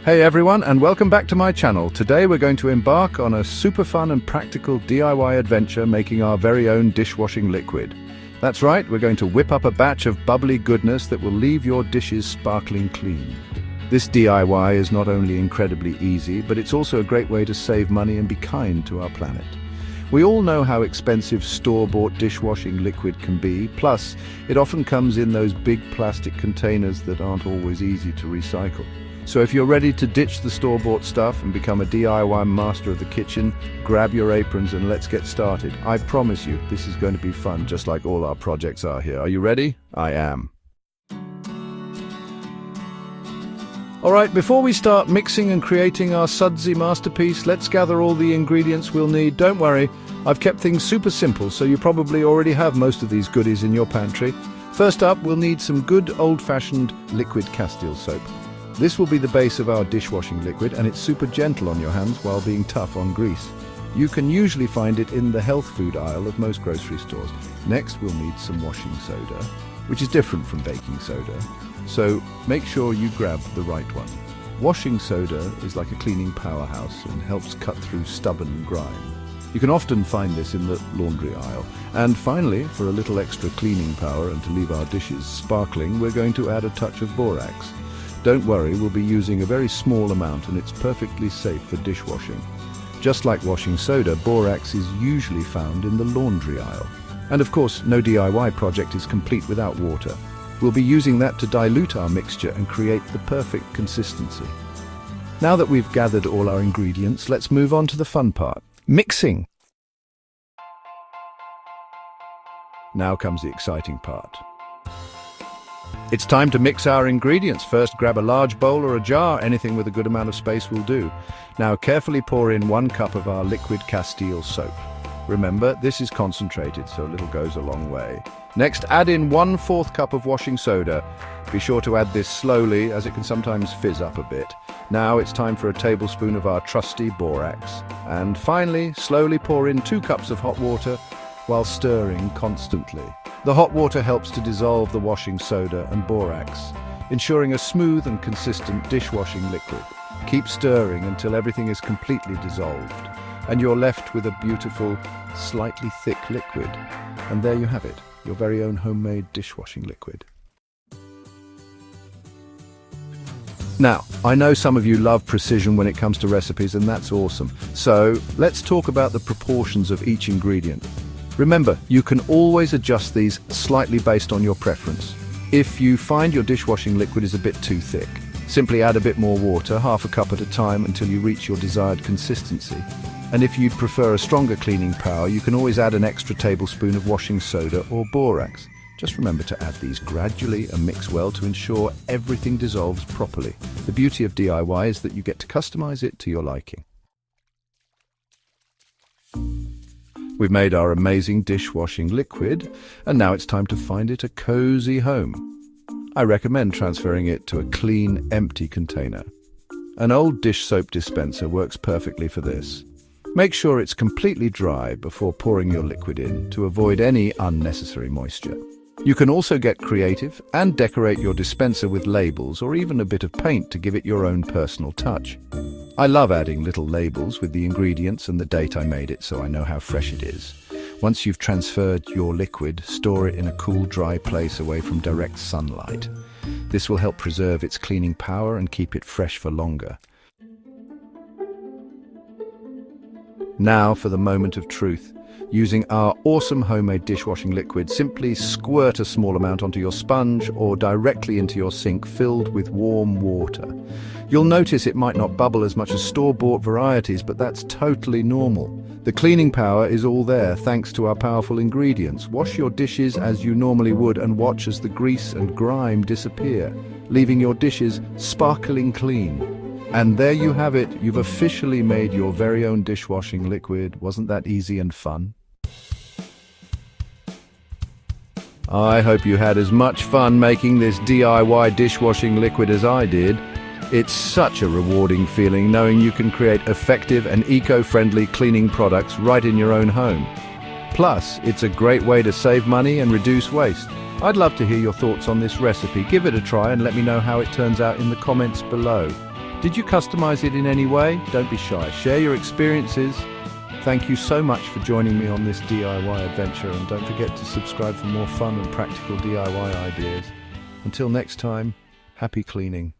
Hey everyone, and welcome back to my channel. Today we're going to embark on a super fun and practical DIY adventure making our very own dishwashing liquid. That's right, we're going to whip up a batch of bubbly goodness that will leave your dishes sparkling clean. This DIY is not only incredibly easy, but it's also a great way to save money and be kind to our planet. We all know how expensive store-bought dishwashing liquid can be, plus it often comes in those big plastic containers that aren't always easy to recycle. So if you're ready to ditch the store-bought stuff and become a DIY master of the kitchen, grab your aprons and let's get started. I promise you, this is going to be fun, just like all our projects are here. Are you ready? I am. Alright, before we start mixing and creating our sudsy masterpiece, let's gather all the ingredients we'll need. Don't worry, I've kept things super simple, so you probably already have most of these goodies in your pantry. First up, we'll need some good old-fashioned liquid Castile soap. This will be the base of our dishwashing liquid, and it's super gentle on your hands while being tough on grease. You can usually find it in the health food aisle of most grocery stores. Next, we'll need some washing soda, which is different from baking soda, so make sure you grab the right one. Washing soda is like a cleaning powerhouse and helps cut through stubborn grime. You can often find this in the laundry aisle. And finally, for a little extra cleaning power and to leave our dishes sparkling, we're going to add a touch of borax. Don't worry, we'll be using a very small amount and it's perfectly safe for dishwashing. Just like washing soda, borax is usually found in the laundry aisle. And of course, no DIY project is complete without water. We'll be using that to dilute our mixture and create the perfect consistency. Now that we've gathered all our ingredients, let's move on to the fun part, mixing. Now comes the exciting part. It's time to mix our ingredients. First, grab a large bowl or a jar. Anything with a good amount of space will do. Now, carefully pour in 1 cup of our liquid Castile soap. Remember, this is concentrated, so a little goes a long way. Next, add in 1/4 cup of washing soda. Be sure to add this slowly, as it can sometimes fizz up a bit. Now it's time for a tablespoon of our trusty borax. And finally, slowly pour in 2 cups of hot water while stirring constantly. The hot water helps to dissolve the washing soda and borax, ensuring a smooth and consistent dishwashing liquid. Keep stirring until everything is completely dissolved, and you're left with a beautiful, slightly thick liquid. And there you have it, your very own homemade dishwashing liquid. Now, I know some of you love precision when it comes to recipes, and that's awesome. So, let's talk about the proportions of each ingredient. Remember, you can always adjust these slightly based on your preference. If you find your dishwashing liquid is a bit too thick, simply add a bit more water, 1/2 cup at a time, until you reach your desired consistency. And if you'd prefer a stronger cleaning power, you can always add an extra tablespoon of washing soda or borax. Just remember to add these gradually and mix well to ensure everything dissolves properly. The beauty of DIY is that you get to customize it to your liking. We've made our amazing dishwashing liquid, and now it's time to find it a cozy home. I recommend transferring it to a clean, empty container. An old dish soap dispenser works perfectly for this. Make sure it's completely dry before pouring your liquid in to avoid any unnecessary moisture. You can also get creative and decorate your dispenser with labels or even a bit of paint to give it your own personal touch. I love adding little labels with the ingredients and the date I made it, so I know how fresh it is. Once you've transferred your liquid, store it in a cool, dry place away from direct sunlight. This will help preserve its cleaning power and keep it fresh for longer. Now for the moment of truth. Using our awesome homemade dishwashing liquid, simply squirt a small amount onto your sponge or directly into your sink filled with warm water. You'll notice it might not bubble as much as store-bought varieties, but that's totally normal. The cleaning power is all there thanks to our powerful ingredients. Wash your dishes as you normally would and watch as the grease and grime disappear, leaving your dishes sparkling clean. And there you have it, you've officially made your very own dishwashing liquid. Wasn't that easy and fun? I hope you had as much fun making this DIY dishwashing liquid as I did. It's such a rewarding feeling knowing you can create effective and eco-friendly cleaning products right in your own home. Plus, it's a great way to save money and reduce waste. I'd love to hear your thoughts on this recipe. Give it a try and let me know how it turns out in the comments below. Did you customize it in any way? Don't be shy. Share your experiences. Thank you so much for joining me on this DIY adventure, and don't forget to subscribe for more fun and practical DIY ideas. Until next time, happy cleaning.